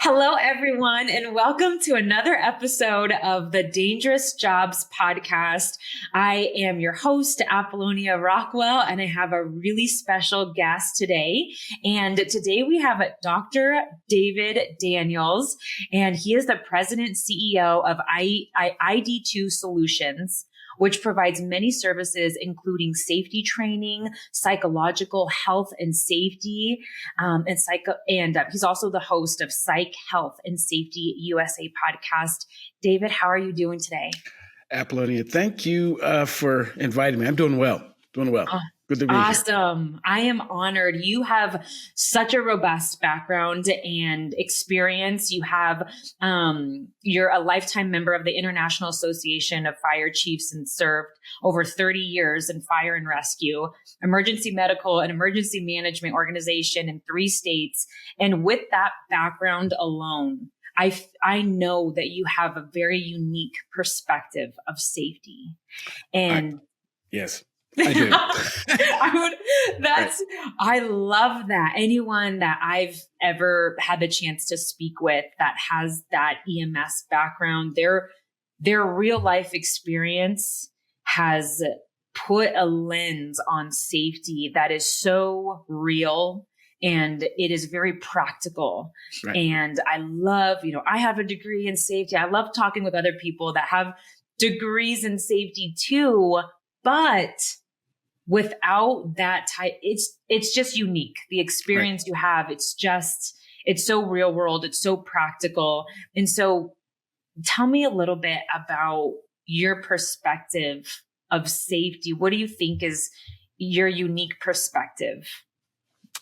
Hello, everyone, and welcome to another episode of the Dangerous Jobs podcast. I am your host, Apollonia Rockwell, and I have a really special guest today. And today we have Dr. David Daniels, and he is the president and CEO of ID2 Solutions, which provides many services, including safety training, psychological health and safety, and he's also the host of Psych Health and Safety USA podcast. David, how are you doing today? Apollonia, thank you for inviting me. I'm doing well. Good to be Awesome. here. I am honored. You have such a robust background and experience. You have, you're a lifetime member of the International Association of Fire Chiefs and served over 30 years in fire and rescue, emergency medical and emergency management organization in 3 states. And with that background alone, I know that you have a very unique perspective of safety. And yes. I do. I love that. Anyone that I've ever had the chance to speak with that has that EMS background, their real life experience has put a lens on safety that is so real and it is very practical. Right. And I love, I have a degree in safety. I love talking with other people that have degrees in safety too, but without that type, it's just unique. The experience you have, it's so real world. It's so practical. And so tell me a little bit about your perspective of safety. What do you think is your unique perspective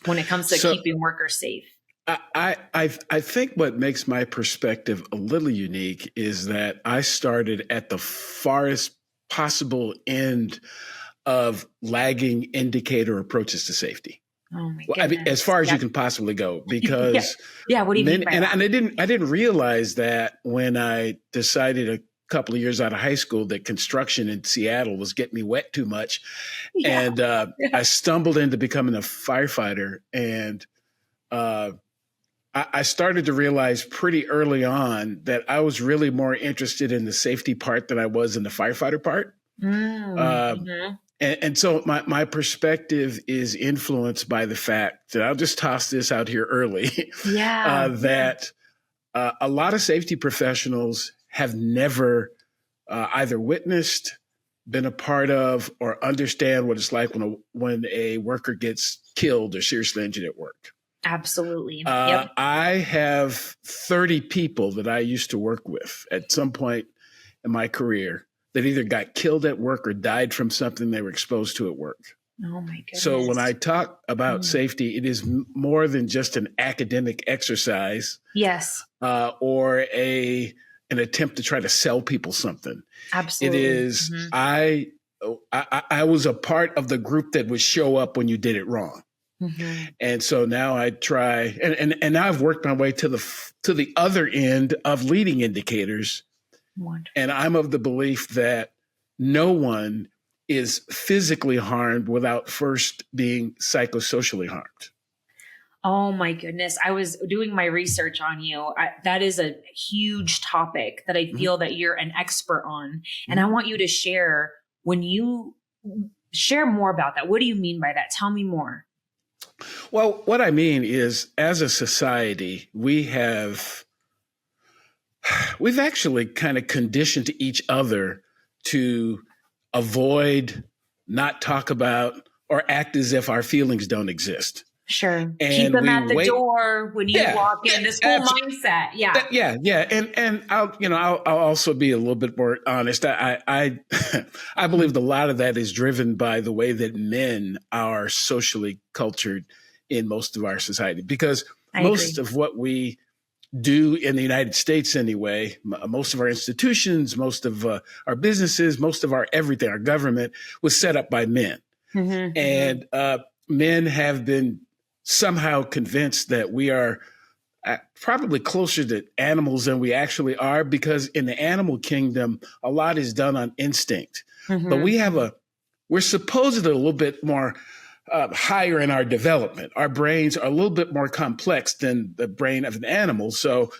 when it comes to keeping workers safe? I think what makes my perspective a little unique is that I started at the farthest possible end of lagging indicator approaches to safety. Oh my goodness. I mean, as far as you can possibly go, because what do you mean by that? And I didn't realize that when I decided a couple of years out of high school that construction in Seattle was getting me wet too much, and I stumbled into becoming a firefighter, and I started to realize pretty early on that I was really more interested in the safety part than I was in the firefighter part. And so my perspective is influenced by the fact that I'll just toss this out here early, that a lot of safety professionals have never either witnessed, been a part of, or understand what it's like when a worker gets killed or seriously injured at work. Absolutely. I have 30 people that I used to work with at some point in my career that either got killed at work or died from something they were exposed to at work. Oh my goodness. So when I talk about safety, it is more than just an academic exercise. Yes. Or an attempt to try to sell people something. Absolutely. It is, I was a part of the group that would show up when you did it wrong. Mm-hmm. And so now I try, and now I've worked my way to the other end of leading indicators. Wonderful. And I'm of the belief that no one is physically harmed without first being psychosocially harmed. Oh my goodness. I was doing my research on you. That is a huge topic that I feel that you're an expert on. And I want you to share, when you share more about that. What do you mean by that? Tell me more. Well, what I mean is, as a society, we've actually kind of conditioned each other to avoid, not talk about, or act as if our feelings don't exist. Sure. And keep them at the door when you walk in. This whole mindset. And I'll also be a little bit more honest. I believe a lot of that is driven by the way that men are socially cultured in most of our society, because most of what we do in the United States anyway, most of our institutions, most of our businesses, most of our everything, our government was set up by men. Mm-hmm. And men have been somehow convinced that we are probably closer to animals than we actually are, because in the animal kingdom, a lot is done on instinct. Mm-hmm. But we're supposedly a little bit more higher in our development. Our brains are a little bit more complex than the brain of an animal. So,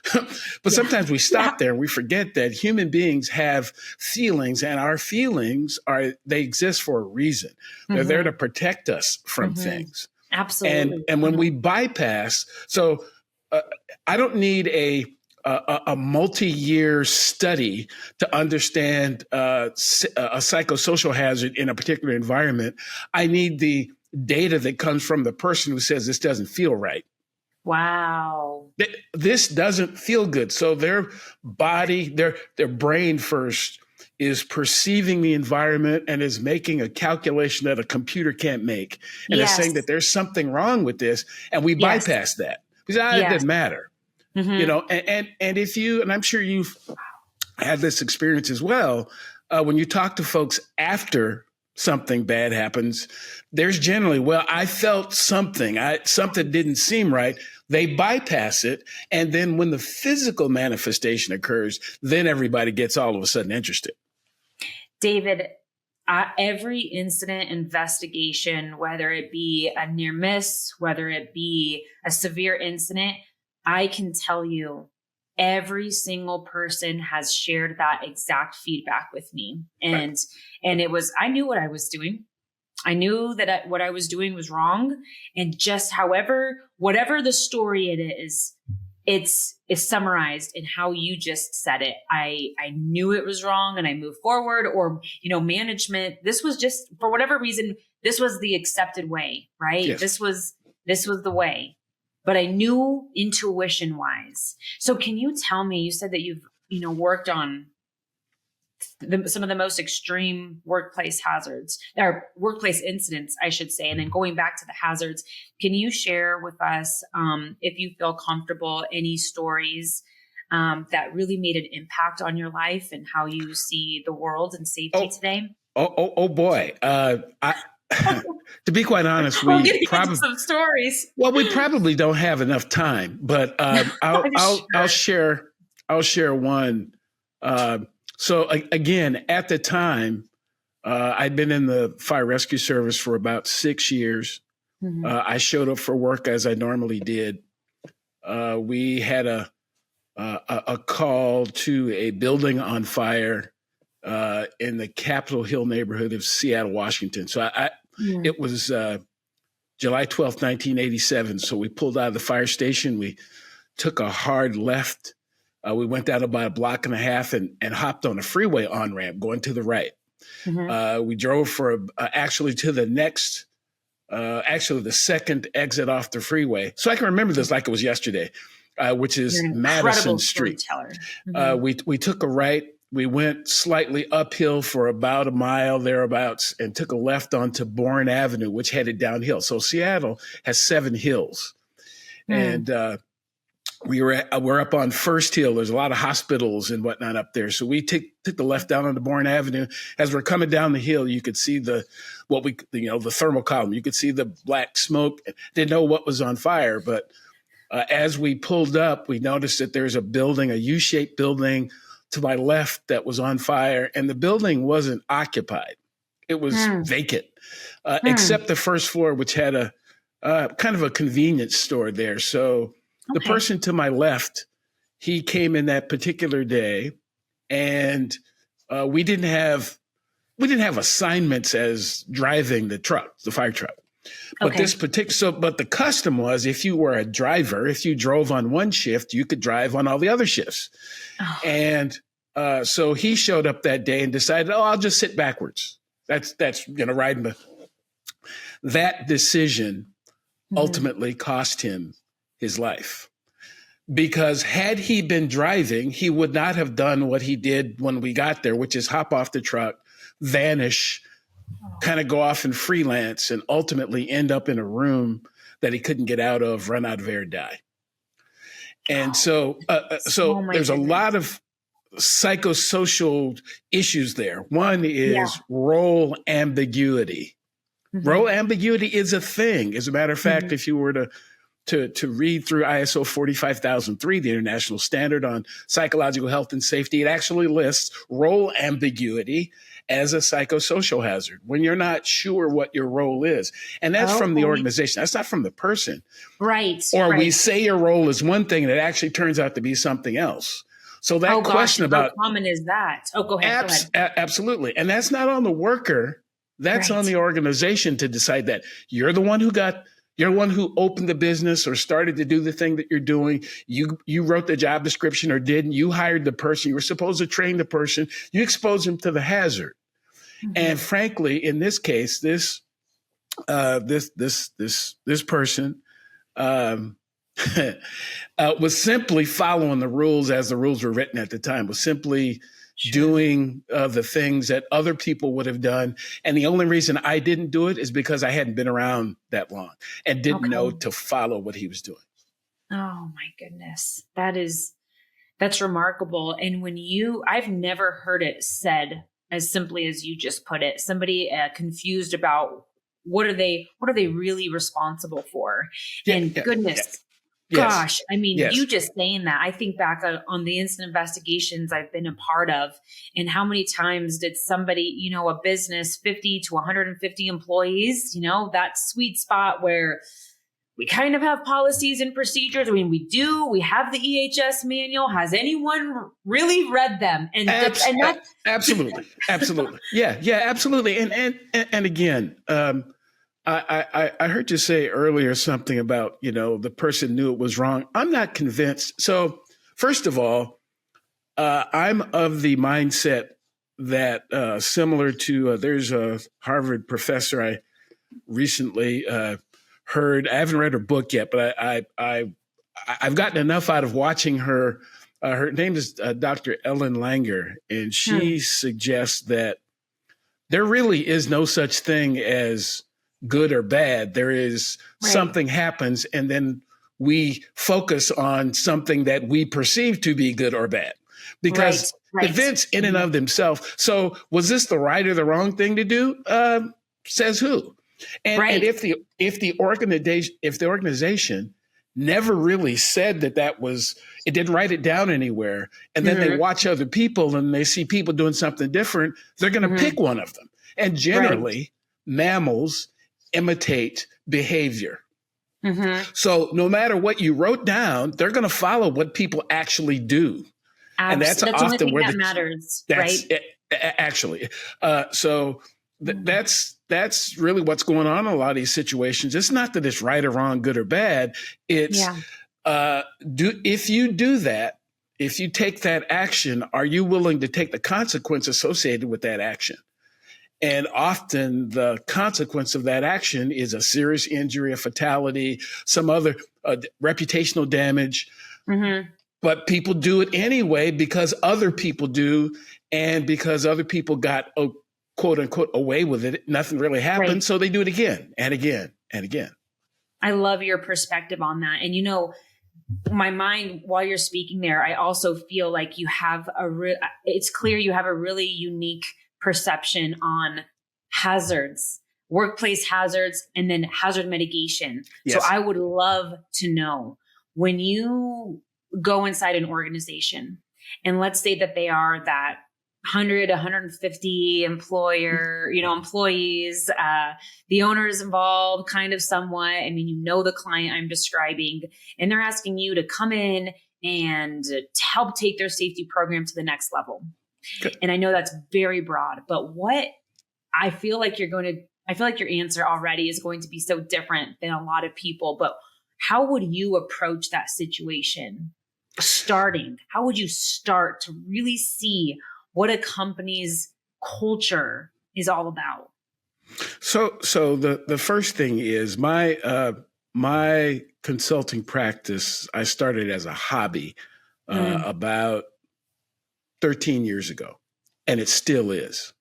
but sometimes we stop there and we forget that human beings have feelings, and our feelings they exist for a reason. They're there to protect us from things. Absolutely. And when we bypass, I don't need a multi-year study to understand a psychosocial hazard in a particular environment. I need the data that comes from the person who says this doesn't feel right. Wow. This doesn't feel good. So their body, their brain first is perceiving the environment and is making a calculation that a computer can't make. And is saying that there's something wrong with this. And we bypass that because it doesn't matter. You know, and if you, and I'm sure you've had this experience as well, when you talk to folks after something bad happens, there's generally, well, I felt something, something didn't seem right. They bypass it. And then when the physical manifestation occurs, then everybody gets all of a sudden interested. David, every incident investigation, whether it be a near miss, whether it be a severe incident, I can tell you every single person has shared that exact feedback with me. And it was, I knew what I was doing. I knew that what I was doing was wrong. And just whatever the story it is, it's summarized in how you just said it. I knew it was wrong and I moved forward. Or, management, this was just, for whatever reason, this was the accepted way, right? Yes. This was the way. But I knew intuition wise. So can you tell me, you said that you've, worked on some of the most extreme workplace hazards or workplace incidents, I should say. And then going back to the hazards, can you share with us, if you feel comfortable, any stories that really made an impact on your life and how you see the world and safety today? Oh boy. To be quite honest, we probably some stories. Well, we probably don't have enough time, but I'll share one. So again, at the time, I'd been in the fire rescue service for about 6 years. I showed up for work as I normally did. We had a call to a building on fire in the Capitol Hill neighborhood of Seattle, Washington. So it was July 12th, 1987. So we pulled out of the fire station. We took a hard left. We went down about a block and a half and hopped on a freeway on-ramp going to the right. We drove for actually to the next, the second exit off the freeway. So I can remember this like it was yesterday, which is Madison Street. We took a right. We went slightly uphill for about a mile thereabouts and took a left onto Bourne Avenue, which headed downhill. So Seattle has 7 hills. And we're up on First Hill. There's a lot of hospitals and whatnot up there. So we took the left down onto Bourne Avenue. As we're coming down the hill, you could see the thermal column. You could see the black smoke. Didn't know what was on fire, but as we pulled up, we noticed that there's a building, a U-shaped building to my left that was on fire, and the building wasn't occupied. It was vacant, except the first floor, which had a kind of a convenience store there. So the person to my left, he came in that particular day, and we didn't have assignments as driving the fire truck. But but the custom was, if you were a driver, if you drove on one shift, you could drive on all the other shifts. And so he showed up that day and decided, I'll just sit backwards. That's riding that decision ultimately cost him his life. Because had he been driving, he would not have done what he did when we got there, which is hop off the truck, vanish, kind of go off and freelance, and ultimately end up in a room that he couldn't get out of, run out of air, die. And so there's a lot of psychosocial issues there. One is role ambiguity. Role ambiguity is a thing. As a matter of fact, if you were to to read through ISO 45003, the International Standard on Psychological Health and Safety. It actually lists role ambiguity as a psychosocial hazard when you're not sure what your role is. And that's from the organization. That's not from the person. Right. Or we say your role is one thing and it actually turns out to be something else. So that question about how common is that? Oh, go ahead. Absolutely. And that's not on the worker. That's on the organization to decide that. You're the one who opened the business or started to do the thing that you're doing. You wrote the job description or didn't. You hired the person. You were supposed to train the person. You exposed them to the hazard. Mm-hmm. And frankly, in this case, this person was simply following the rules as the rules were written at the time, was simply doing the things that other people would have done. And the only reason I didn't do it is because I hadn't been around that long and didn't know to follow what he was doing. Oh my goodness. That's remarkable. And I've never heard it said as simply as you just put it, somebody confused about what are they really responsible for? Gosh, I mean, you just saying that, I think back on the incident investigations I've been a part of, and how many times did somebody, a business, 50 to 150 employees, that sweet spot where we kind of have policies and procedures. I mean, we have the EHS manual. Has anyone really read them? And absolutely. Absolutely. Yeah, absolutely. And again, I heard you say earlier something about, the person knew it was wrong. I'm not convinced. So first of all, I'm of the mindset that similar to there's a Harvard professor I recently heard. I haven't read her book yet, but I've gotten enough out of watching her. Her name is Dr. Ellen Langer, and she suggests that there really is no such thing as good or bad. There is something happens, and then we focus on something that we perceive to be good or bad, because events in and of themselves. So was this the right or the wrong thing to do? Says who? And if the organization never really said that was, it didn't write it down anywhere, and then they watch other people and they see people doing something different, they're going to pick one of them. And generally, mammals imitate behavior. So no matter what you wrote down, they're going to follow what people actually do. And that's often where that matters, actually. So that's really what's going on in a lot of these situations. It's not that it's right or wrong, good or bad. It's if you do that, if you take that action, are you willing to take the consequence associated with that action? And often the consequence of that action is a serious injury, a fatality, some other reputational damage. But people do it anyway because other people do, and because other people got, quote unquote, away with it. Nothing really happened. So they do it again and again and again. I love your perspective on that. And, my mind, while you're speaking there, I also feel like you have it's clear you have a really unique perception on hazards, workplace hazards, and then hazard mitigation. So I would love to know, when you go inside an organization, and let's say that they are that 100, 150 employees, the owner is involved kind of somewhat. I mean, the client I'm describing, and they're asking you to come in and to help take their safety program to the next level. Good. And I know that's very broad, but what I feel like your answer already is going to be so different than a lot of people, but how would you approach that situation starting? How would you start to really see what a company's culture is all about? So the first thing is my consulting practice, I started as a hobby about 13 years ago, and it still is.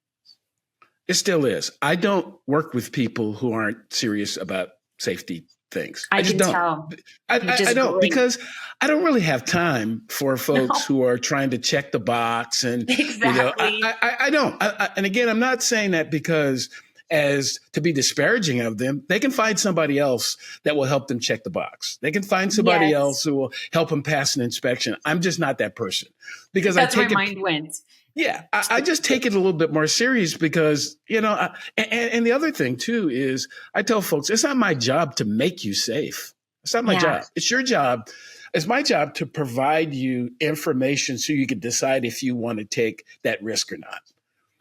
It still is. I don't work with people who aren't serious about safety things. I just don't. Tell. I don't, because I don't really have time for folks who are trying to check the box. And I don't. And again, I'm not saying that because as to be disparaging of them. They can find somebody else that will help them check the box. They can find somebody else who will help them pass an inspection. I'm just not that person because that's where my mind went. Yeah, I just take it a little bit more serious because, and the other thing too is I tell folks, it's not my job to make you safe. It's not my job. It's your job. It's my job to provide you information so you can decide if you want to take that risk or not.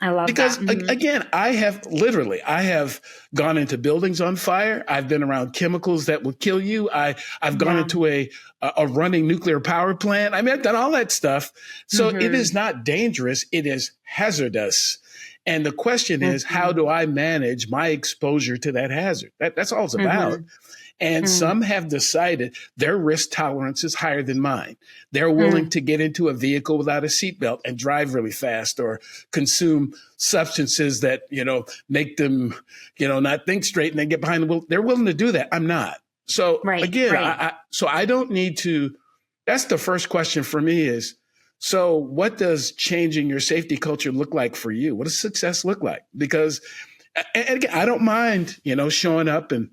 I love because, that. Because again, I have gone into buildings on fire. I've been around chemicals that will kill you. I've gone into a running nuclear power plant. I mean, I've done all that stuff. So it is not dangerous. It is hazardous. And the question is, how do I manage my exposure to that hazard? That's all it's about. And some have decided their risk tolerance is higher than mine. They're willing to get into a vehicle without a seatbelt and drive really fast or consume substances that, make them, not think straight and then get behind the wheel. They're willing to do that. I'm not. So I don't need to. That's the first question for me is, so what does changing your safety culture look like for you? What does success look like? Because, and again, I don't mind, showing up and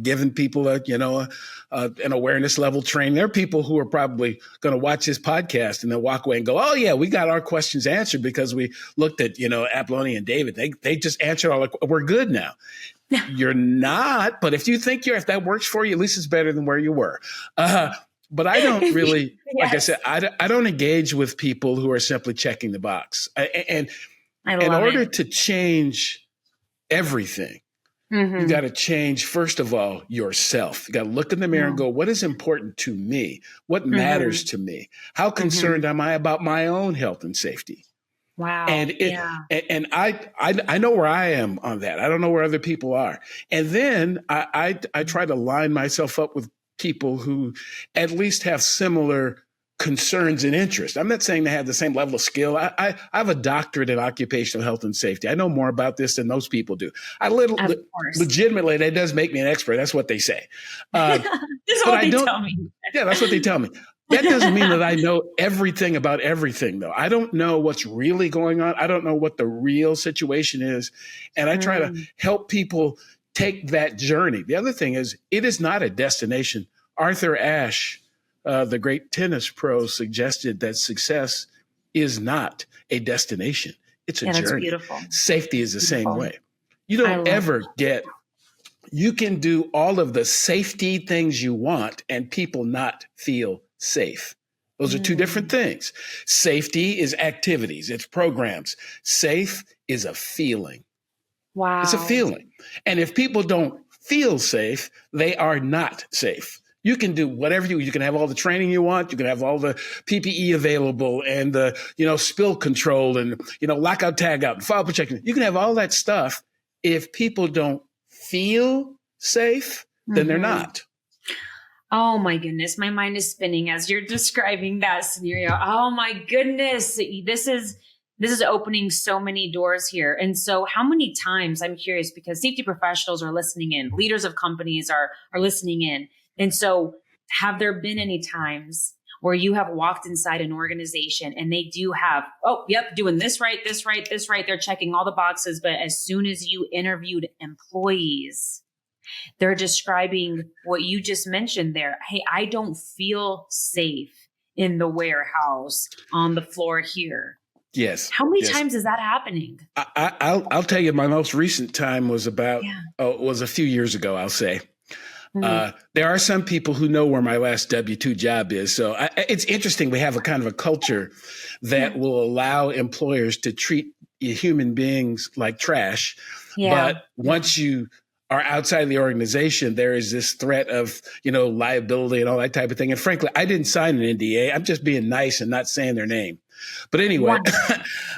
giving people an awareness level training. There are people who are probably going to watch this podcast and then walk away and go, oh yeah, we got our questions answered because we looked at, Apollonia and David. They just answered all we're good now. You're not, but if you think if that works for you, at least it's better than where you were. But I don't really, like I said, I don't engage with people who are simply checking the box. And in order to change everything, you got to change, first of all, yourself. You got to look in the mirror and go, what is important to me? What matters to me? How concerned am I about my own health and safety? Wow. And I know where I am on that. I don't know where other people are. And then I try to line myself up with people who at least have similar concerns and interests. I'm not saying they have the same level of skill. I have a doctorate in occupational health and safety. I know more about this than most people do. Legitimately, that does make me an expert. That's what they say. That's what they tell me. Yeah, that's what they tell me. That doesn't mean that I know everything about everything, though. I don't know what's really going on. I don't know what the real situation is. And I try to help people take that journey. The other thing is, it is not a destination. Arthur Ashe, the great tennis pro, suggested that success is not a destination. It's a journey. That's beautiful. Safety is the same way. You don't ever you can do all of the safety things you want and people not feel safe. Those are two different things. Safety is activities. It's programs. Safe is a feeling. Wow. It's a feeling. And if people don't feel safe, they are not safe. You can do whatever you can have all the training you want. You can have all the PPE available and the, spill control and, lockout, tag out and file protection. You can have all that stuff. If people don't feel safe, then they're not. Oh my goodness. My mind is spinning as you're describing that scenario. Oh my goodness. This is opening so many doors here. And so how many times, I'm curious, because safety professionals are listening in, leaders of companies are listening in. And so have there been any times where you have walked inside an organization and they do have, doing this right, this right, this right. They're checking all the boxes. But as soon as you interviewed employees, they're describing what you just mentioned there. Hey, I don't feel safe in the warehouse on the floor here. Yes. How many times is that happening? I'll tell you, my most recent time was was a few years ago, I'll say. There are some people who know where my last W-2 job is. So it's interesting. We have a kind of a culture that will allow employers to treat human beings like trash. Yeah. But once you are outside of the organization, there is this threat of, liability and all that type of thing. And frankly, I didn't sign an NDA. I'm just being nice and not saying their name. But anyway,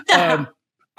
so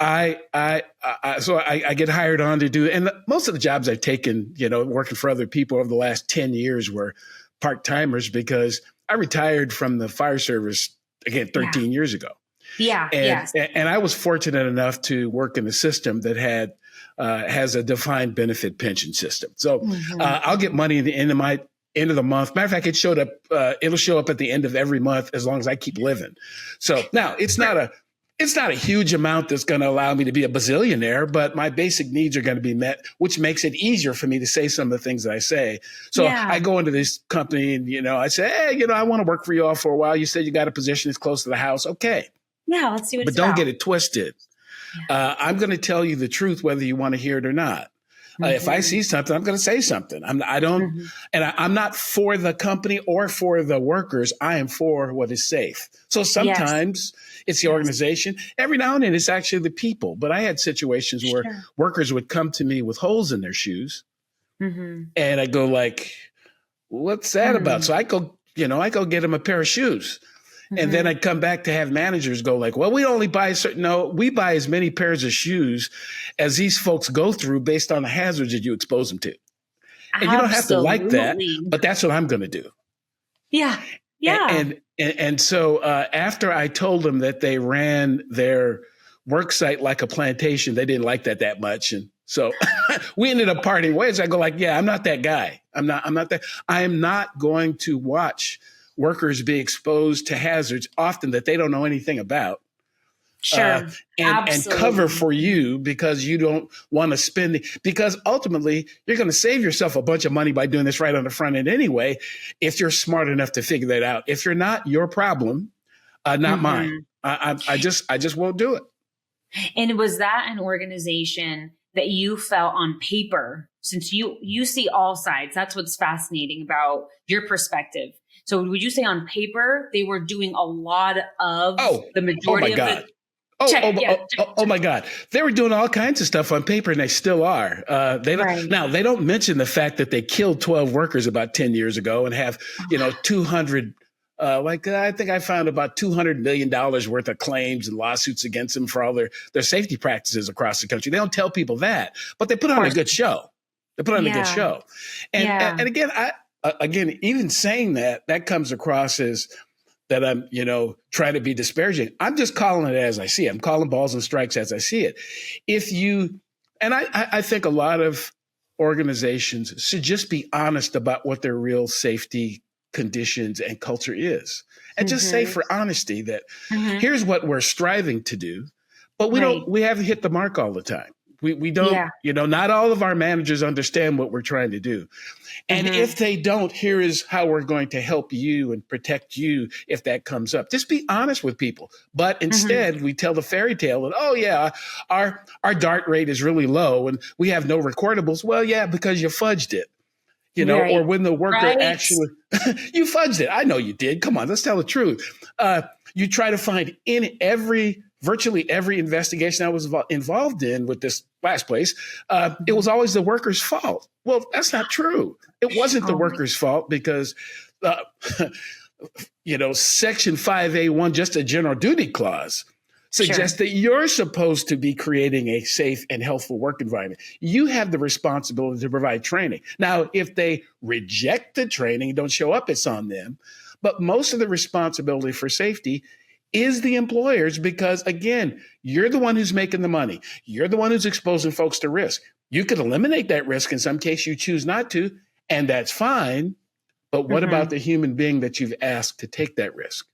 I get hired on to do, and most of the jobs I've taken, working for other people over the last 10 years were part-timers because I retired from the fire service, again, 13 years ago. Yeah. And I was fortunate enough to work in a system that has a defined benefit pension system. So I'll get money at the end of the month. Matter of fact, it'll show up at the end of every month as long as I keep living. So now it's not It's not a huge amount that's going to allow me to be a bazillionaire, but my basic needs are going to be met, which makes it easier for me to say some of the things that I say. So I Yeah. go into this company and, I say, hey, I want to work for you all for a while. You said you got a position that's close to the house. Okay. Yeah. Let's see what But it's don't about. get it twisted. Yeah. I'm going to tell you the truth, whether you want to hear it or not. If I see something, I'm going to say something. I'm not for the company or for the workers. I am for what is safe. So Yes. sometimes it's the organization. Every now and then it's actually the people. But I had situations where workers would come to me with holes in their shoes, and I go like, "What's that about?" So I go get them a pair of shoes. And then I'd come back to have managers go like, well, we only buy we buy as many pairs of shoes as these folks go through based on the hazards that you expose them to. And you don't have to like that, but that's what I'm going to do. Yeah. Yeah. And so after I told them that they ran their work site like a plantation, they didn't like that much. And so we ended up parting ways. I go like, yeah, I'm not that guy. I'm not that. I am not going to watch workers be exposed to hazards often that they don't know anything about. Sure. And cover for you because you don't want to spend it, because ultimately you're going to save yourself a bunch of money by doing this right on the front end anyway, if you're smart enough to figure that out. If you're not, your problem, not mine. I just won't do it. And was that an organization that you felt on paper, since you see all sides? That's what's fascinating about your perspective. So would you say on paper, they were doing a lot of the majority of the... Oh my God. They were doing all kinds of stuff on paper and they still are. Now they don't mention the fact that they killed 12 workers about 10 years ago and have, 200, I think I found about $200 million worth of claims and lawsuits against them for all their safety practices across the country. They don't tell people that, but they put on a good show. And again, even saying that comes across as that I'm, trying to be disparaging. I'm just calling it as I see it. I'm calling balls and strikes as I see it. I think a lot of organizations should just be honest about what their real safety conditions and culture is. And just say for honesty that here's what we're striving to do, but we haven't hit the mark all the time. We don't, not all of our managers understand what we're trying to do. And if they don't, here is how we're going to help you and protect you if that comes up. Just be honest with people. But instead, we tell the fairy tale that, our DART rate is really low and we have no recordables. Well, yeah, because you fudged it. Or when the worker actually, you fudged it. I know you did. Come on, let's tell the truth. You try to find virtually every investigation I was involved in with this last place, it was always the worker's fault. Well, that's not true. It wasn't the worker's fault because, Section 5A1, just a general duty clause, suggests that you're supposed to be creating a safe and healthful work environment. You have the responsibility to provide training. Now, if they reject the training and don't show up, it's on them. But most of the responsibility for safety is the employers because, again, you're the one who's making the money. You're the one who's exposing folks to risk. You could eliminate that risk. In some case, you choose not to, and that's fine. But what about the human being that you've asked to take that risk?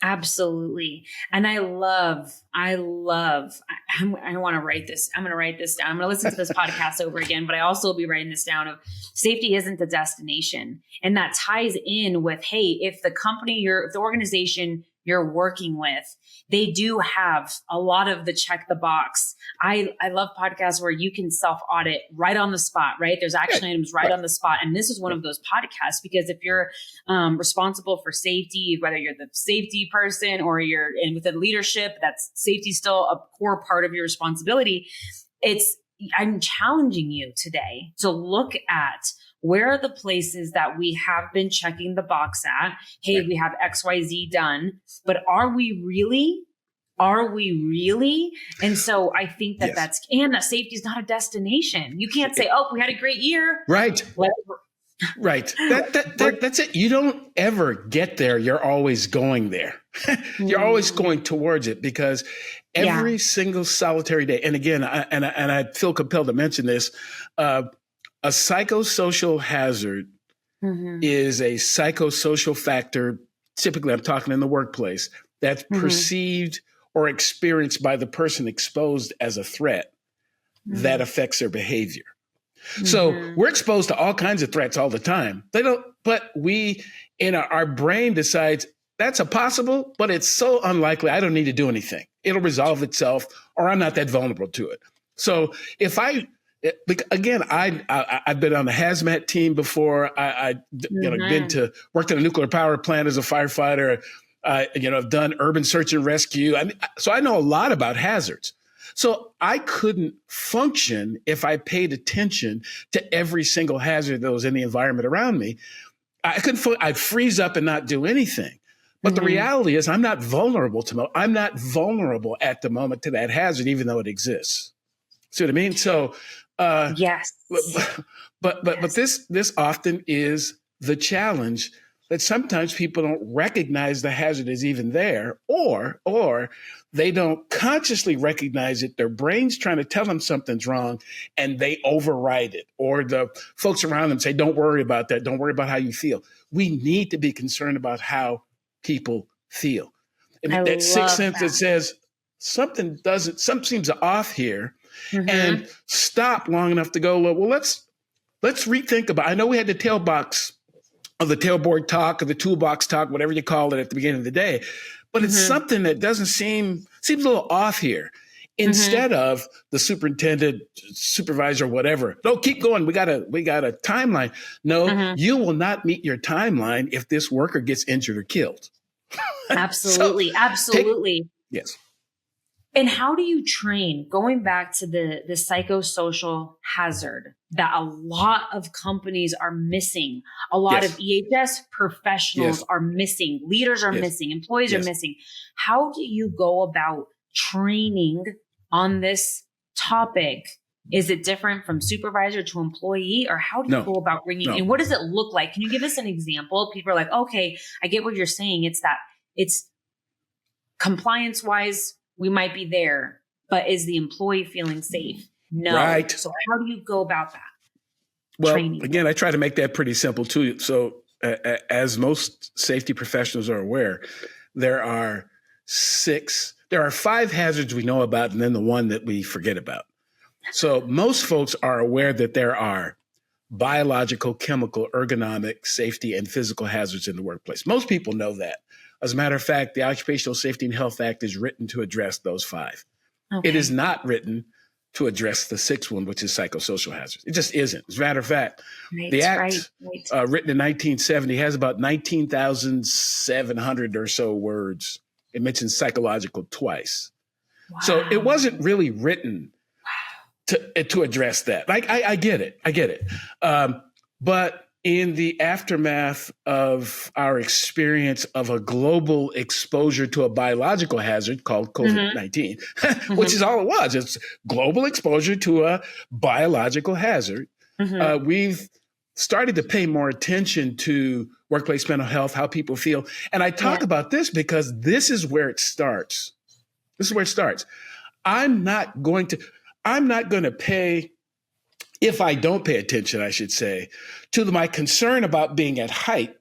Absolutely. And I want to write this. I'm going to write this down. I'm going to listen to this podcast over again, but I also will be writing this down of safety isn't the destination. And that ties in with, hey, if the company, if the organization you're working with, they do have a lot of the check the box. I love podcasts where you can self audit right on the spot, right? There's action items right on the spot. And this is one of those podcasts because if you're responsible for safety, whether you're the safety person or you're in within leadership, that's safety still a core part of your responsibility. I'm challenging you today to look at where are the places that we have been checking the box at? Hey, we have XYZ done, but are we really? And so I think that that safety is not a destination. You can't say, we had a great year. Right. Right. That's it. You don't ever get there. You're always going there. You're always going towards it because every single solitary day. And again, I feel compelled to mention this, a psychosocial hazard is a psychosocial factor. Typically, I'm talking in the workplace that's perceived or experienced by the person exposed as a threat that affects their behavior. So we're exposed to all kinds of threats all the time. But we, in our brain decides that's a possible, but it's so unlikely. I don't need to do anything. It'll resolve itself, or I'm not that vulnerable to it. So if again, I've been on the hazmat team before. Worked in a nuclear power plant as a firefighter. I've done urban search and rescue. So I know a lot about hazards. So I couldn't function if I paid attention to every single hazard that was in the environment around me. I'd freeze up and not do anything. But the reality is I'm not vulnerable at the moment to that hazard, even though it exists. See what I mean? So, yes. But this often is the challenge, that sometimes people don't recognize the hazard is even there, or they don't consciously recognize it. Their brain's trying to tell them something's wrong and they override it. Or the folks around them say, don't worry about that. Don't worry about how you feel. We need to be concerned about how people feel. And that sixth sense that says something seems off here, and stop long enough to go, well, let's rethink about, I know we had the tailboard talk or the toolbox talk, whatever you call it at the beginning of the day, but it's something that seems a little off here. Instead of the superintendent, supervisor, whatever, no, keep going. We got a timeline. No, you will not meet your timeline if this worker gets injured or killed. Absolutely. Absolutely. Yes. And how do you train, going back to the psychosocial hazard that a lot of companies are missing, a lot of EHS professionals are missing, leaders are missing, employees are missing. How do you go about training on this topic? Is it different from supervisor to employee, or how do you go about bringing and what does it look like? Can you give us an example? People are like, okay, I get what you're saying. It's compliance wise, we might be there, but is the employee feeling safe? No. Right. So how do you go about that? Well, again, I try to make that pretty simple too. So as most safety professionals are aware, there are 5 hazards we know about, and then the one that we forget about. So most folks are aware that there are biological, chemical, ergonomic, safety, and physical hazards in the workplace. Most people know that. As a matter of fact, the Occupational Safety and Health Act is written to address those 5. Okay. It is not written to address the 6th one, which is psychosocial hazards. It just isn't. As a matter of fact, the Act, written in 1970, has about 19,700 or so words. It mentions psychological twice. Wow. So it wasn't really written to address that. I get it. But in the aftermath of our experience of a global exposure to a biological hazard called COVID-19, which is all it was. It's global exposure to a biological hazard. We've started to pay more attention to workplace mental health, how people feel. And I talk about this because this is where it starts. I'm not going to pay, if I don't pay attention, I should say, to my concern about being at height,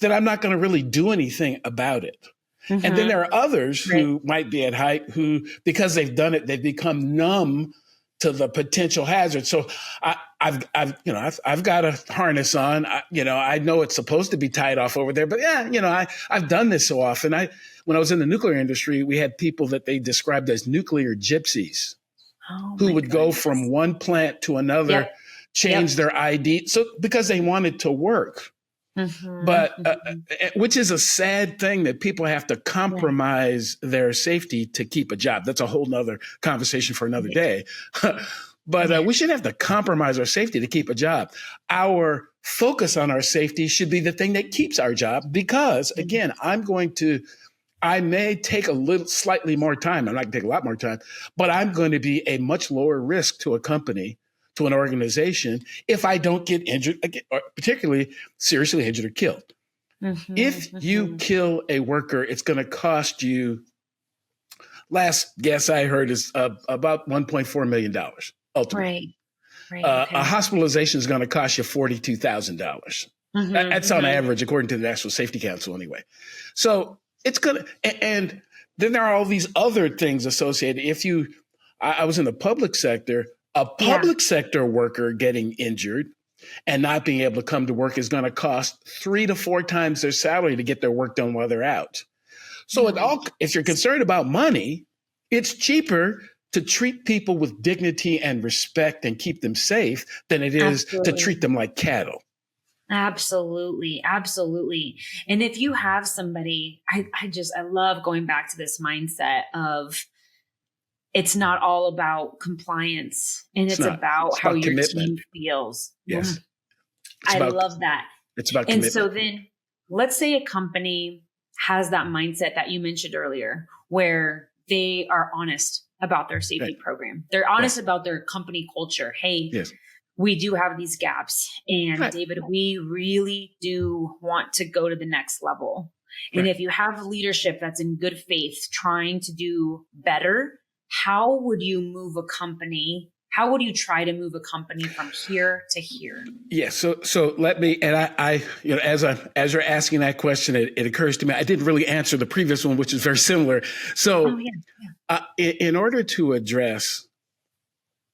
then I'm not going to really do anything about it. And then there are others who might be at height who, because they've done it, they've become numb to the potential hazard. So I've got a harness on. I know it's supposed to be tied off over there, but I've done this so often. When I was in the nuclear industry, we had people that they described as nuclear gypsies. Who would go from one plant to another, change their ID, so because they wanted to work. But which is a sad thing, that people have to compromise their safety to keep a job. That's a whole nother conversation for another day. But we shouldn't have to compromise our safety to keep a job. Our focus on our safety should be the thing that keeps our job, because again, I may take slightly more time. I'm not going to take a lot more time, but I'm going to be a much lower risk to a company, to an organization, if I don't get injured, or particularly seriously injured or killed. If you kill a worker, it's going to cost you, last guess I heard is about $1.4 million ultimately. Right. Okay. A hospitalization is going to cost you $42,000. That's on average, according to the National Safety Council anyway. So it's going to, and then there are all these other things associated. I was in the public sector, a public sector worker getting injured and not being able to come to work is going to cost 3 to 4 times their salary to get their work done while they're out. So if you're concerned about money, it's cheaper to treat people with dignity and respect and keep them safe than it is to treat them like cattle. Absolutely. Absolutely. And if you have somebody, I love going back to this mindset of it's not all about compliance, and it's about how your team feels. Yes. I love that. It's about commitment. And so then let's say a company has that mindset that you mentioned earlier, where they are honest about their safety program. They're honest about their company culture. Hey, we do have these gaps. And David, we really do want to go to the next level. And if you have leadership that's in good faith, trying to do better, how would you move a company? How would you try to move a company from here to here? Yeah. So let me, and I as you're asking that question, it occurs to me, I didn't really answer the previous one, which is very similar. So in order to address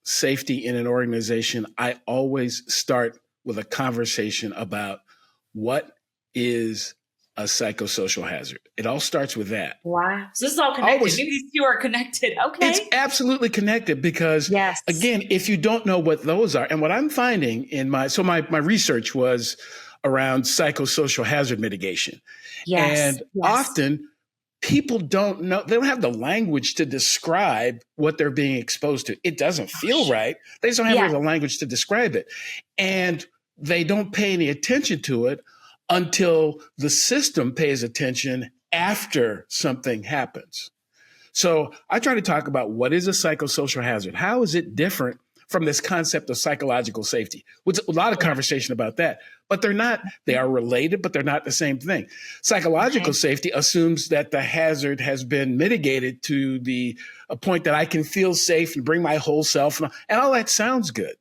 safety in an organization, I always start with a conversation about what is a psychosocial hazard. It all starts with that. Wow. So this is all connected. Maybe these two are connected. Okay. It's absolutely connected because, again, if you don't know what those are, and what I'm finding in my research was around psychosocial hazard mitigation. And often people don't know, they don't have the language to describe what they're being exposed to. It doesn't feel right. They just don't have the language to describe it. And they don't pay any attention to it until the system pays attention after something happens. So I try to talk about what is a psychosocial hazard? How is it different from this concept of psychological safety? With a lot of conversation about that, but they are related, but they're not the same thing. Psychological safety assumes that the hazard has been mitigated to a point that I can feel safe and bring my whole self, and all that sounds good.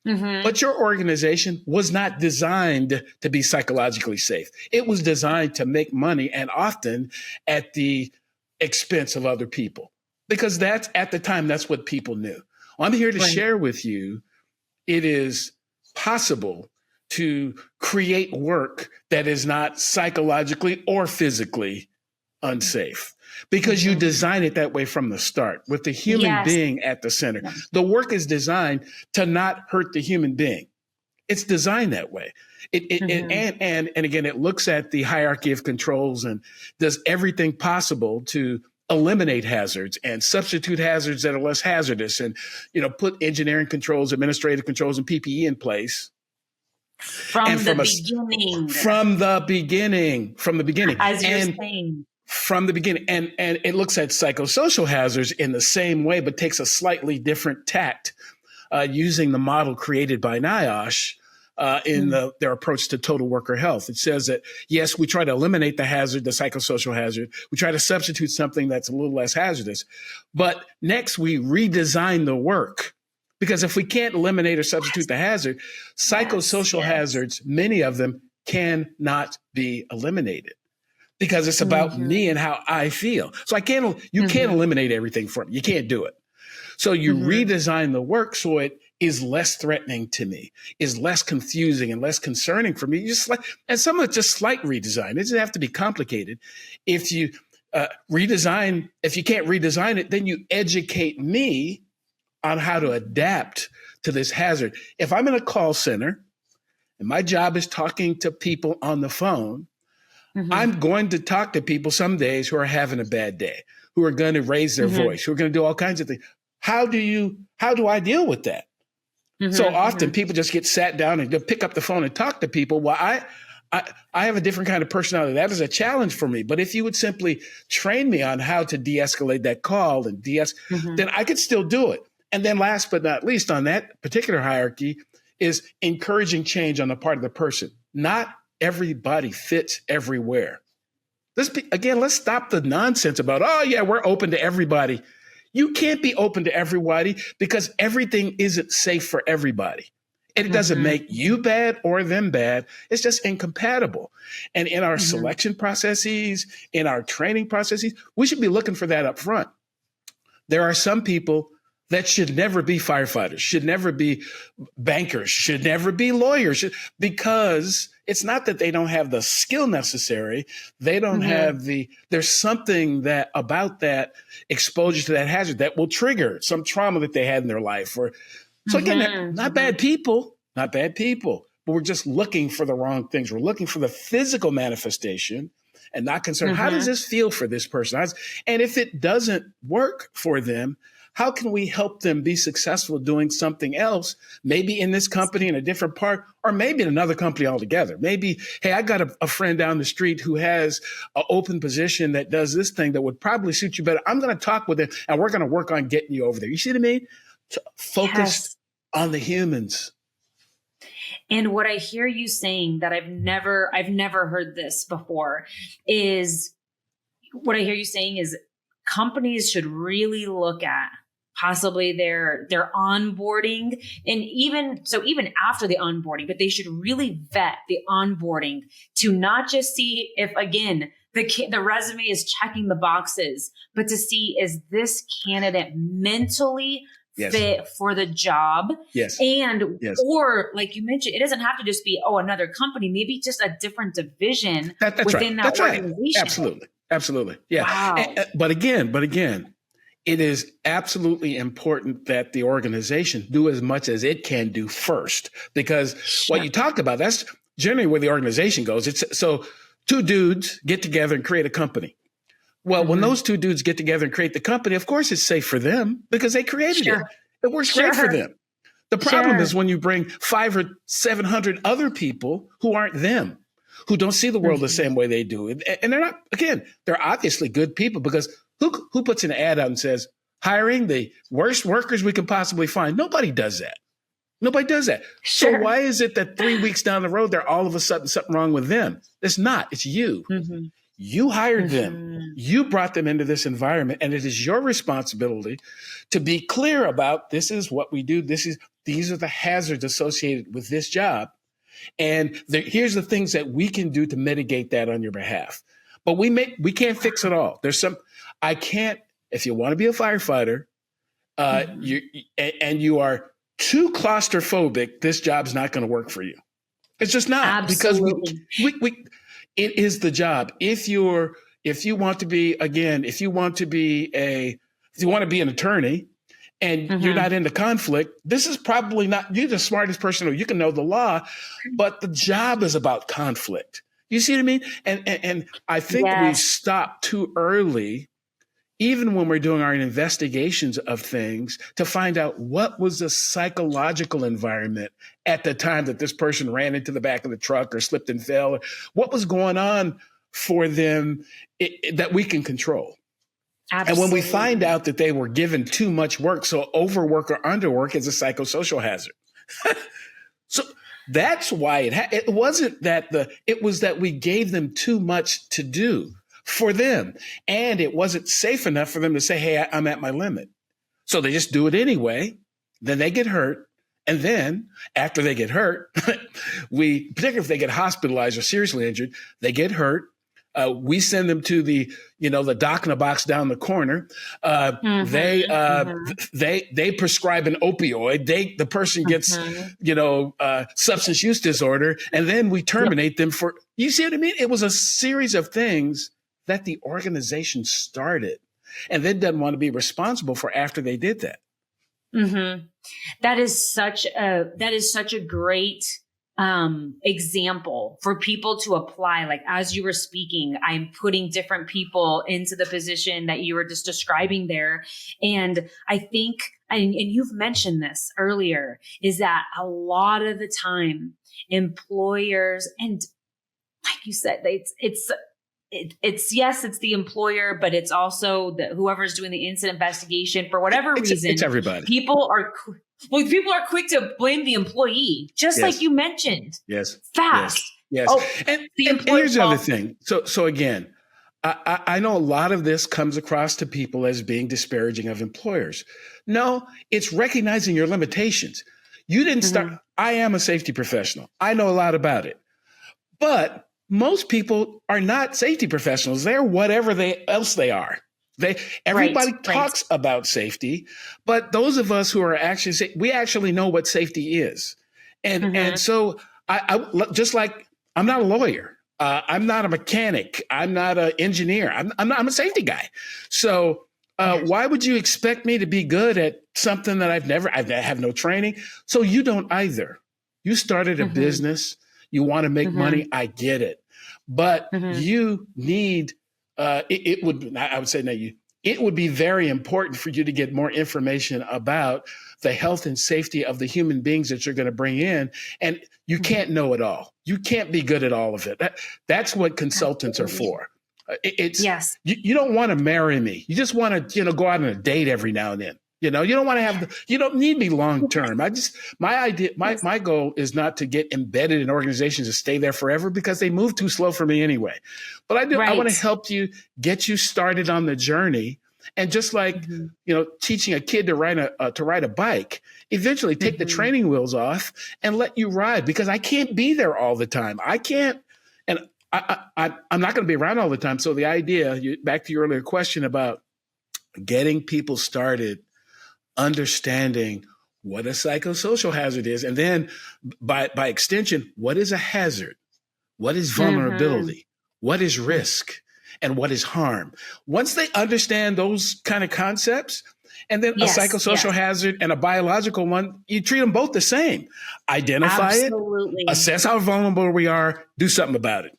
But your organization was not designed to be psychologically safe. It was designed to make money, and often at the expense of other people, because at the time, that's what people knew. Well, I'm here to share with you, it is possible to create work that is not psychologically or physically unsafe, because you design it that way from the start, with the human being at the center. The work is designed to not hurt the human being. It's designed that way. And again, it looks at the hierarchy of controls and does everything possible to eliminate hazards and substitute hazards that are less hazardous, and put engineering controls, administrative controls, and PPE in place. From the beginning. As you're saying. From the beginning. And it looks at psychosocial hazards in the same way, but takes a slightly different tact, using the model created by NIOSH in their approach to total worker health. It says that, yes, we try to eliminate the hazard, the psychosocial hazard. We try to substitute something that's a little less hazardous. But next, we redesign the work. Because if we can't eliminate or substitute the hazard, psychosocial hazards, many of them cannot be eliminated, because it's about me and how I feel. So you can't eliminate everything from me. You can't do it. So you redesign the work so it is less threatening to me, is less confusing and less concerning for me. And some of it's just slight redesign. It doesn't have to be complicated. If you if you can't redesign it, then you educate me on how to adapt to this hazard. If I'm in a call center and my job is talking to people on the phone, I'm going to talk to people some days who are having a bad day, who are going to raise their voice, who are going to do all kinds of things. How do I deal with that? So often people just get sat down and they'll pick up the phone and talk to people. Well, I have a different kind of personality. That is a challenge for me. But if you would simply train me on how to de-escalate that call and then I could still do it. And then last but not least on that particular hierarchy is encouraging change on the part of the person. Not everybody fits everywhere. Let's stop the nonsense about, we're open to everybody. You can't be open to everybody because everything isn't safe for everybody. And it doesn't make you bad or them bad. It's just incompatible. And in our selection processes, in our training processes, we should be looking for that up front. There are some people that should never be firefighters, should never be bankers, should never be lawyers, because it's not that they don't have the skill necessary. They don't have there's something that about that exposure to that hazard that will trigger some trauma that they had in their life. Or so again, not bad people, but we're just looking for the wrong things. We're looking for the physical manifestation and not concerned. How does this feel for this person? And if it doesn't work for them, how can we help them be successful doing something else, maybe in this company in a different part, or maybe in another company altogether? Maybe, hey, I got a friend down the street who has an open position that does this thing that would probably suit you better. I'm going to talk with him and we're going to work on getting you over there. You see what I mean? Focused on the humans. And what I hear you saying that I've never heard this before is companies should really look at possibly their onboarding, and even after the onboarding, but they should really vet the onboarding to not just see if, again, the resume is checking the boxes, but to see, is this candidate mentally fit for the job? Or like you mentioned, it doesn't have to just be, another company, maybe just a different division within that organization. Right. Absolutely. Yeah. Wow. But again, it is absolutely important that the organization do as much as it can do first, because what you talk about, that's generally where the organization goes. It's so two dudes get together and create a company. Well, when those two dudes get together and create the company, of course it's safe for them because they created it. It works great for them. The problem is when you bring 500 or 700 other people who aren't them, who don't see the world the same way they do. And they're not, again, they're obviously good people, because who puts an ad out and says, hiring the worst workers we can possibly find? Nobody does that. So why is it that 3 weeks down the road, they're all of a sudden something wrong with them? It's not. It's you. You hired them. You brought them into this environment, and it is your responsibility to be clear about, this is what we do. These are the hazards associated with this job. And here's the things that we can do to mitigate that on your behalf. But we can't fix it all. If you want to be a firefighter, you are too claustrophobic, this job's not going to work for you. It's just not. Absolutely. Because it is the job. If you want to be an attorney, and you're not into conflict, this is probably not, you're the smartest person, or you can know the law, but the job is about conflict. You see what I mean? And I think we stop too early, even when we're doing our investigations of things, to find out what was the psychological environment at the time that this person ran into the back of the truck or slipped and fell. What was going on for them that we can control. Absolutely. And when we find out that they were given too much work, so overwork or underwork is a psychosocial hazard. So that's why it wasn't that it was that we gave them too much to do for them. And it wasn't safe enough for them to say, hey, I'm at my limit. So they just do it anyway. Then they get hurt. And then after they get hurt, particularly if they get hospitalized or seriously injured, they get hurt. We send them to the doc in a box down the corner. They prescribe an opioid. The person gets, substance use disorder, and then we terminate them for, you see what I mean? It was a series of things that the organization started and then doesn't want to be responsible for after they did that. That is such a great example for people to apply. Like, as you were speaking, I'm putting different people into the position that you were just describing there. And I think, and you've mentioned this earlier, is that a lot of the time employers, and like you said, it's the employer, but it's also whoever's doing the incident investigation for whatever reason. It's everybody. People are quick to blame the employee, just like you mentioned. Yes. Fast. Yes. Oh, and here's the other thing. So again, I know a lot of this comes across to people as being disparaging of employers. No, it's recognizing your limitations. You didn't start. I am a safety professional. I know a lot about it. But most people are not safety professionals. They're whatever else they are. Everybody talks about safety, but those of us who are actually, we actually know what safety is. And so I just like, I'm not a lawyer. I'm not a mechanic. I'm not an engineer. I'm a safety guy. So why would you expect me to be good at something that I have no training? So you don't either. You started a business. You want to make money. I get it. But you need, it would be very important for you to get more information about the health and safety of the human beings that you're going to bring in. And you can't know it all. You can't be good at all of it. That's what consultants are for. Yes. You don't want to marry me. You just want to, go out on a date every now and then. You don't want to you don't need me long term. My goal is not to get embedded in organizations to stay there forever because they move too slow for me anyway. But I want to help you, get you started on the journey. And just like, teaching a kid to ride a bike, eventually take the training wheels off and let you ride, because I can't be there all the time. I can't, and I'm not going to be around all the time. So the idea, back to your earlier question about getting people started, understanding what a psychosocial hazard is, and then by extension, what is a hazard? What is vulnerability? What is risk? And what is harm? Once they understand those kind of concepts, and then a psychosocial hazard and a biological one, you treat them both the same. Identify it, assess how vulnerable we are, do something about it.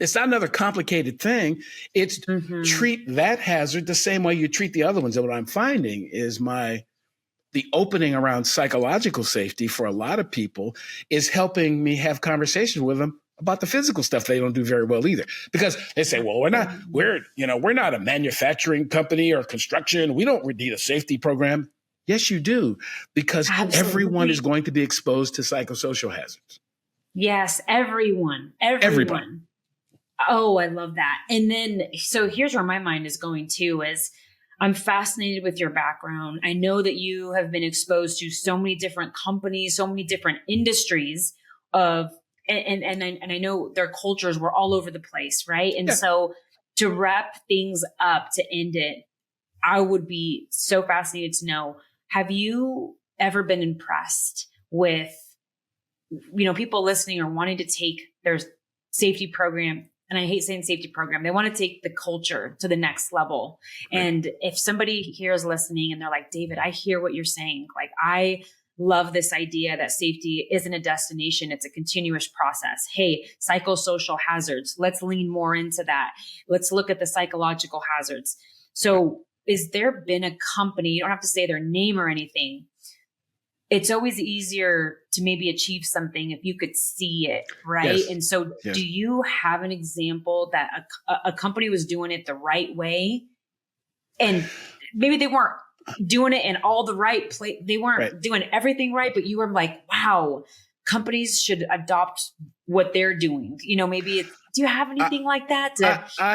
It's not another complicated thing. It's treat that hazard the same way you treat the other ones. And what I'm finding is the opening around psychological safety for a lot of people is helping me have conversations with them about the physical stuff they don't do very well either. Because they say, well, we're not a manufacturing company or construction. We don't need a safety program. Yes, you do, because everyone is going to be exposed to psychosocial hazards. Yes, everyone. Everybody. Oh, I love that. And then, so here's where my mind is going to is I'm fascinated with your background. I know that you have been exposed to so many different companies, so many different industries and I know their cultures were all over the place, right? And so to wrap things up, to end it, I would be so fascinated to know, have you ever been impressed with, people listening or wanting to take their safety program, and I hate saying safety program, they want to take the culture to the next level. Right. And if somebody here is listening and they're like, David, I hear what you're saying. Like, I love this idea that safety isn't a destination. It's a continuous process. Hey, psychosocial hazards. Let's lean more into that. Let's look at the psychological hazards. So is there been a company, you don't have to say their name or anything. It's always easier to maybe achieve something if you could see it, right? Yes. And so do you have an example that a company was doing it the right way, and maybe they weren't doing it in all the right place. They weren't doing everything right, but you were like, wow, companies should adopt what they're doing. Maybe do you have anything like that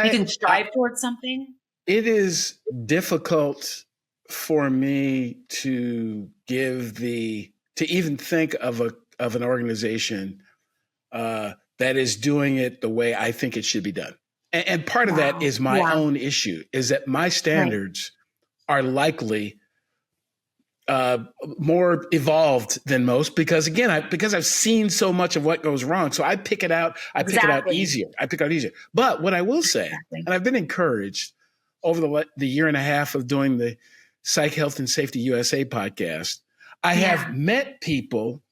you can strive towards something? It is difficult for me to even think of an organization that is doing it the way I think it should be done. And part of that is my own issue, is that my standards are likely more evolved than most, because again, because I've seen so much of what goes wrong. So I pick it out. I pick it out easier. But what I will say, and I've been encouraged over the year and a half of doing the Psych Health and Safety USA podcast, I have met people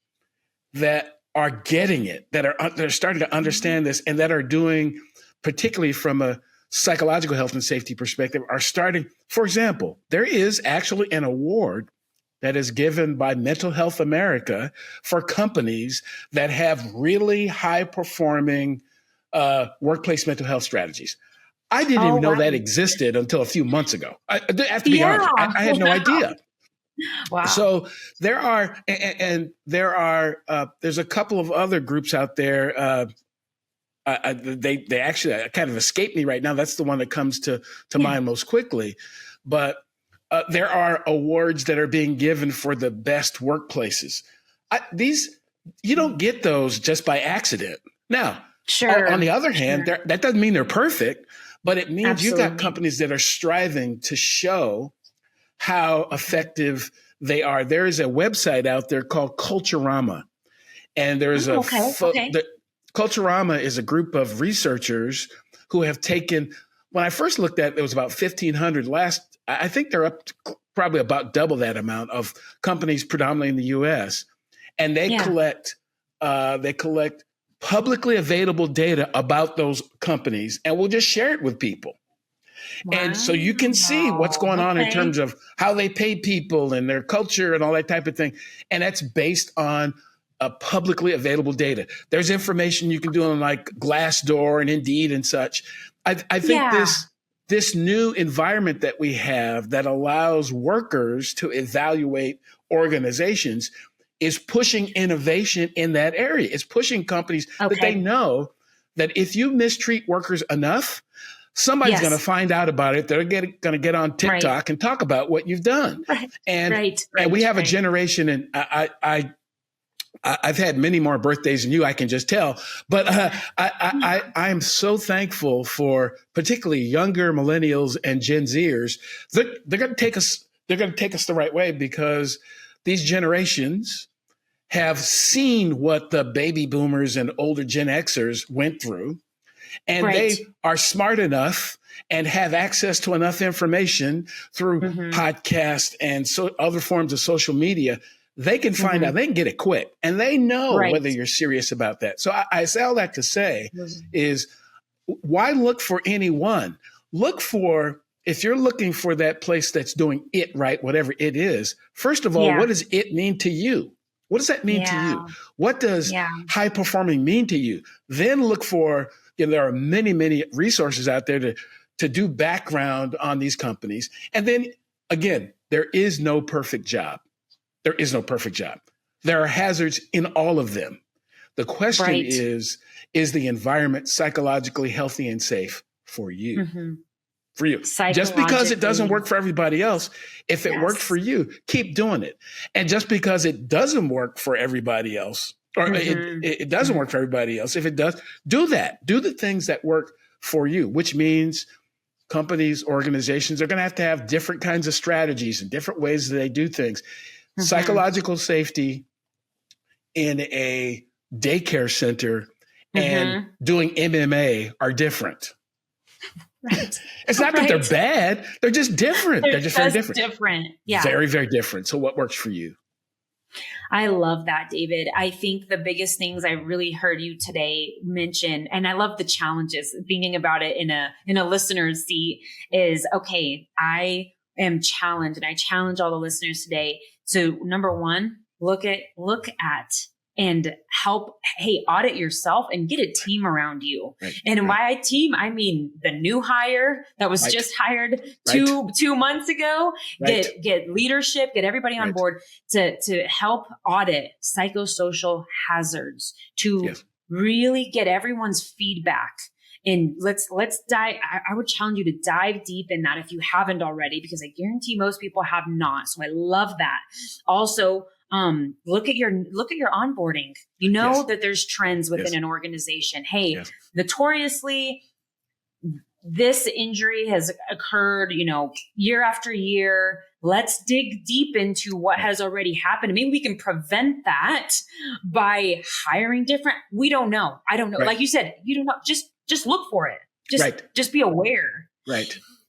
that are getting it, that are starting to understand this, and that are doing, particularly from a psychological health and safety perspective, are starting. For example, there is actually an award that is given by Mental Health America for companies that have really high performing workplace mental health strategies. I didn't even know that existed until a few months ago. I have to be honest. I had no idea. Wow. So there are, there's a couple of other groups out there. They actually kind of escape me right now. That's the one that comes to mind most quickly. But There are awards that are being given for the best workplaces. These you don't get those just by accident. Now, on the other hand, that doesn't mean they're perfect, but it means you got companies that are striving to show how effective they are. There is a website out there called Culturama, and there's Culturama is a group of researchers who have taken. When I first looked at it, it was about 1,500. I think they're up to probably about double that amount of companies, predominantly in the U.S. And they collect publicly available data about those companies, and we'll just share it with people. Wow. And so you can see what's going on in terms of how they pay people and their culture and all that type of thing. And that's based on publicly available data. There's information you can do on like Glassdoor and Indeed and such. I think this new environment that we have that allows workers to evaluate organizations is pushing innovation in that area. It's pushing companies that they know that if you mistreat workers enough, somebody's going to find out about it. They're going to get on TikTok and talk about what you've done. And we have a generation, and I've had many more birthdays than you, I can just tell. But I am so thankful for particularly younger millennials and Gen Zers. They're going to take us. They're going to take us the right way because these generations have seen what the baby boomers and older Gen Xers went through, and they are smart enough and have access to enough information through podcasts and other forms of social media. They can find out, they can get it quick, and they know whether you're serious about that. So I say all that to say is, why look for anyone? Look for, if you're looking for that place that's doing it right, whatever it is, first of all, what does it mean to you? What does that mean to you? What does high performing mean to you? Then look for, there are many, many resources out there to do background on these companies. And then again, there is no perfect job. There is no perfect job. There are hazards in all of them. The question is the environment psychologically healthy and safe for you? For you. Just because it doesn't work for everybody else, if it worked for you, keep doing it. And just because it doesn't work for everybody else, or it doesn't work for everybody else, if it does, do that. Do the things that work for you, which means companies, organizations are going to have different kinds of strategies and different ways that they do things. Psychological safety in a daycare center and doing MMA are different. It's not that they're bad. They're just different. They're just very different. Yeah. Very, very different. So what works for you? I love that, David. I think the biggest things I really heard you today mention, and I love the challenges, thinking about it in a listener's seat is, okay, I am challenged, and I challenge all the listeners today. So number one, look at and help, audit yourself and get a team around you. And by team, I mean the new hire that was just hired 2 months ago. Get leadership, get everybody on board to help audit psychosocial hazards, to really get everyone's feedback. And let's dive. I would challenge you to dive deep in that if you haven't already, because I guarantee most people have not. So I love that. Also, look at your onboarding. You know that there's trends within an organization. Notoriously, this injury has occurred, year after year. Let's dig deep into what has already happened. Maybe we can prevent that by hiring different. We don't know. I don't know. Like you said, you don't know. Just look for it. Just be aware.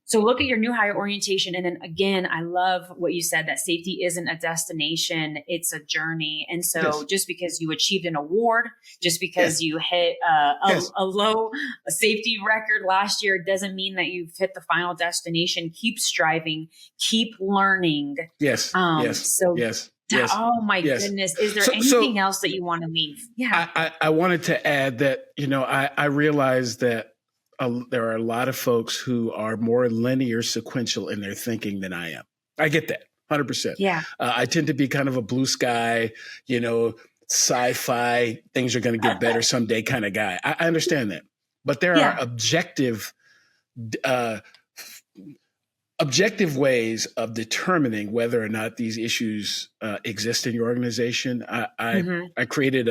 So look at your new hire orientation. And then again, I love what you said, that safety isn't a destination, it's a journey. And so just because you achieved an award, just because you hit a low safety record last year, doesn't mean that you've hit the final destination. Keep striving, keep learning. Oh my goodness. Is there anything else that you want to leave? I wanted to add that, I realized that there are a lot of folks who are more linear sequential in their thinking than I am. I get that 100%. I tend to be kind of a blue sky, sci-fi, things are going to get better someday kind of guy. I understand that. But there are objective objective ways of determining whether or not these issues exist in your organization. I created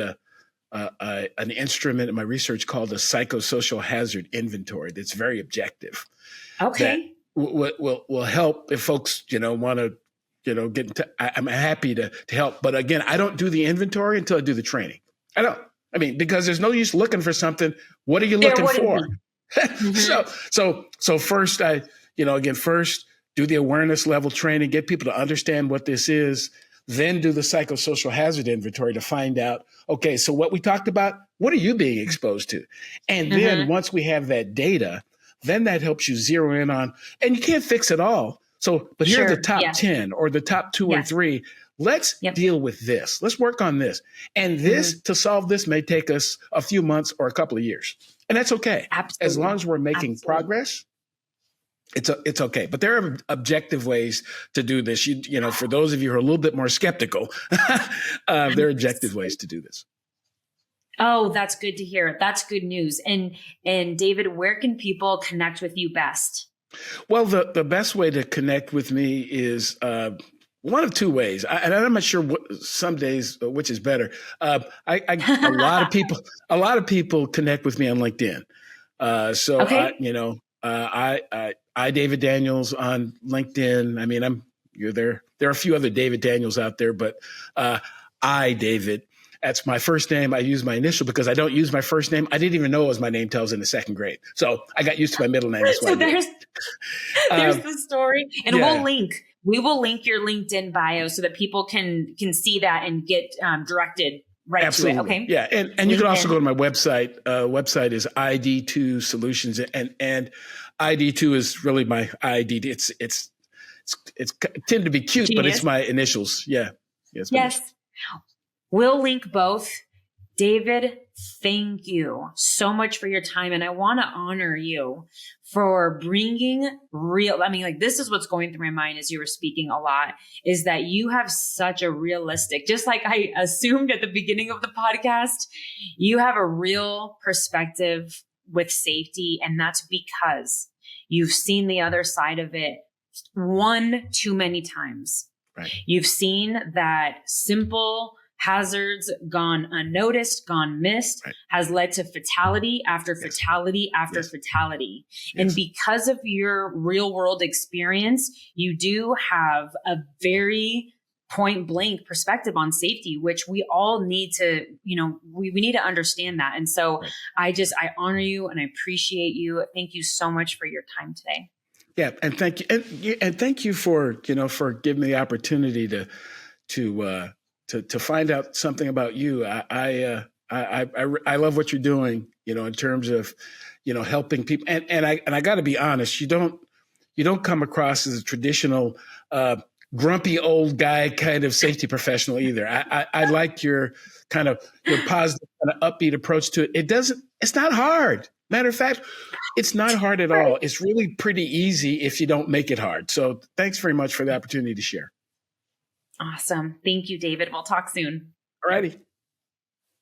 an instrument in my research called the Psychosocial Hazard Inventory that's very objective. Okay. That will help if folks, want to, get into, I'm happy to help. But again, I don't do the inventory until I do the training. Because there's no use looking for something. What are you looking for? So first first do the awareness level training, get people to understand what this is, then do the psychosocial hazard inventory to find out, okay, so what we talked about, what are you being exposed to? And then once we have that data, then that helps you zero in on, and you can't fix it all. So, but here are the top 10 or the top 2 or 3. Let's deal with this. Let's work on this. And this, to solve this, may take us a few months or a couple of years. And that's okay. Absolutely. As long as we're making progress, it's okay. But there are objective ways to do this. For those of you who are a little bit more skeptical, there are objective ways to do this. Oh, that's good to hear. That's good news. And David, where can people connect with you best? Well, the best way to connect with me is one of 2 ways, and I'm not sure some days which is better. A lot of people connect with me on LinkedIn. I David Daniels on LinkedIn. I mean, you're there. There are a few other David Daniels out there, but David. That's my first name. I use my initial because I don't use my first name. I didn't even know it was my name till I was in the 2nd grade. So I got used to my middle name. That's why. So there's the story, and we will link your LinkedIn bio so that people can see that and get directed right Absolutely. to it. Okay. Yeah. And you can also go to my website. Website is ID2 Solutions, and ID2 is really my ID. It's tend to be cute, Genius. But it's my initials. Yeah. Yes. Initials. We'll link both. David, thank you so much for your time. And I want to honor you for bringing this is what's going through my mind as you were speaking a lot, is that you have such a realistic, just like I assumed at the beginning of the podcast, you have a real perspective with safety. And that's because you've seen the other side of it one too many times. Right. You've seen that simple hazards gone unnoticed, gone missed, has led to fatality after fatality after fatality. And because of your real world experience, you do have a very point blank perspective on safety, which we all need to, we need to understand that. And so I honor you and I appreciate you. Thank you so much for your time today. Yeah. And thank you. And thank you for giving me the opportunity to find out something about you. I love what you're doing, in terms of, helping people. And I got to be honest, you don't come across as a traditional, grumpy old guy kind of safety professional either. I like your kind of your positive, kind of upbeat approach to it. It's not hard. Matter of fact, it's not hard at all. It's really pretty easy if you don't make it hard. So thanks very much for the opportunity to share. Awesome. Thank you, David. We'll talk soon. All righty.